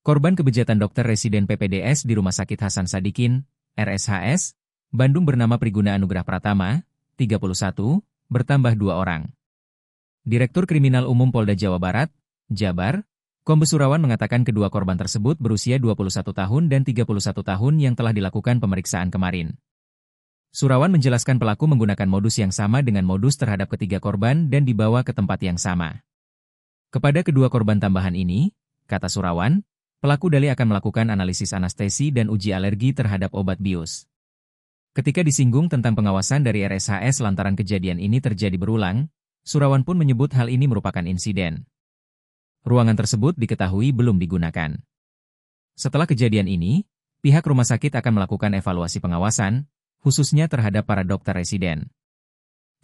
Korban kebejatan dokter residen PPDS di Rumah Sakit Hasan Sadikin, RSHS, Bandung bernama Priguna Anugrah Pratama, 31, bertambah 2 orang. Direktur Kriminal Umum Polda Jawa Barat, Jabar, Kombes Surawan mengatakan kedua korban tersebut berusia 21 tahun dan 31 tahun yang telah dilakukan pemeriksaan kemarin. Surawan menjelaskan pelaku menggunakan modus yang sama dengan modus terhadap ketiga korban dan dibawa ke tempat yang sama. Kepada kedua korban tambahan ini, kata Surawan, pelaku dalih akan melakukan analisis anestesi dan uji alergi terhadap obat bius. Ketika disinggung tentang pengawasan dari RSHS lantaran kejadian ini terjadi berulang, Surawan pun menyebut hal ini merupakan insiden. Ruangan tersebut diketahui belum digunakan. Setelah kejadian ini, pihak rumah sakit akan melakukan evaluasi pengawasan, khususnya terhadap para dokter residen.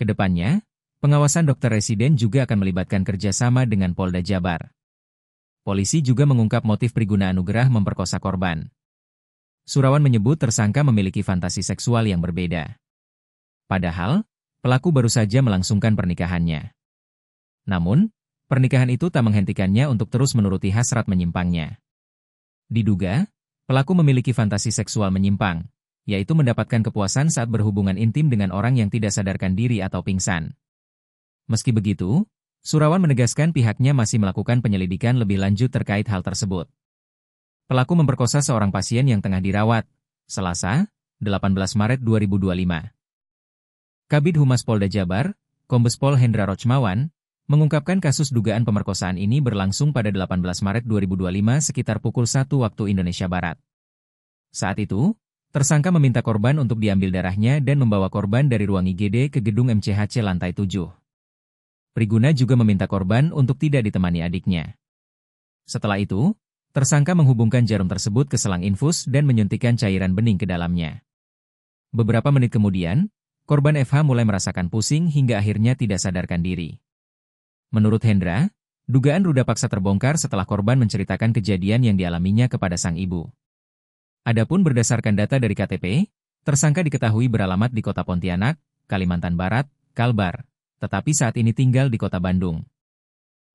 Kedepannya, pengawasan dokter residen juga akan melibatkan kerjasama dengan Polda Jabar. Polisi juga mengungkap motif Priguna Anugrah memperkosa korban. Surawan menyebut tersangka memiliki fantasi seksual yang berbeda. Padahal, pelaku baru saja melangsungkan pernikahannya. Namun, pernikahan itu tak menghentikannya untuk terus menuruti hasrat menyimpangnya. Diduga, pelaku memiliki fantasi seksual menyimpang, yaitu mendapatkan kepuasan saat berhubungan intim dengan orang yang tidak sadarkan diri atau pingsan. Meski begitu, Surawan menegaskan pihaknya masih melakukan penyelidikan lebih lanjut terkait hal tersebut. Pelaku memperkosa seorang pasien yang tengah dirawat, Selasa, 18 Maret 2025. Kabid Humas Polda Jabar, Kombes Pol Hendra Rochmawan, mengungkapkan kasus dugaan pemerkosaan ini berlangsung pada 18 Maret 2025 sekitar pukul 1 waktu Indonesia Barat. Saat itu, tersangka meminta korban untuk diambil darahnya dan membawa korban dari ruang IGD ke gedung MCHC lantai 7. Priguna juga meminta korban untuk tidak ditemani adiknya. Setelah itu, tersangka menghubungkan jarum tersebut ke selang infus dan menyuntikkan cairan bening ke dalamnya. Beberapa menit kemudian, korban FH mulai merasakan pusing hingga akhirnya tidak sadarkan diri. Menurut Hendra, dugaan ruda paksa terbongkar setelah korban menceritakan kejadian yang dialaminya kepada sang ibu. Adapun berdasarkan data dari KTP, tersangka diketahui beralamat di Kota Pontianak, Kalimantan Barat, Kalbar, tetapi saat ini tinggal di Kota Bandung.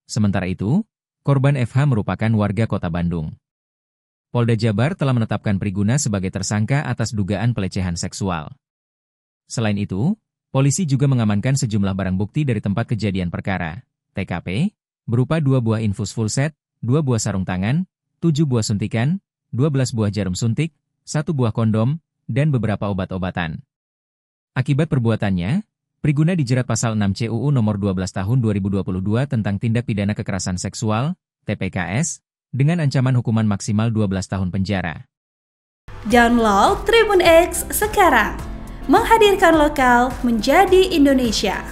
Sementara itu, korban FH merupakan warga Kota Bandung. Polda Jabar telah menetapkan Priguna sebagai tersangka atas dugaan pelecehan seksual. Selain itu, polisi juga mengamankan sejumlah barang bukti dari tempat kejadian perkara, TKP, berupa 2 buah infus full set, 2 buah sarung tangan, 7 buah suntikan, 12 buah jarum suntik, 1 buah kondom, dan beberapa obat-obatan. Akibat perbuatannya, Priguna dijerat pasal 6 CUU nomor 12 tahun 2022 tentang tindak pidana kekerasan seksual, TPKS, dengan ancaman hukuman maksimal 12 tahun penjara. Download Tribun X sekarang, menghadirkan lokal menjadi Indonesia.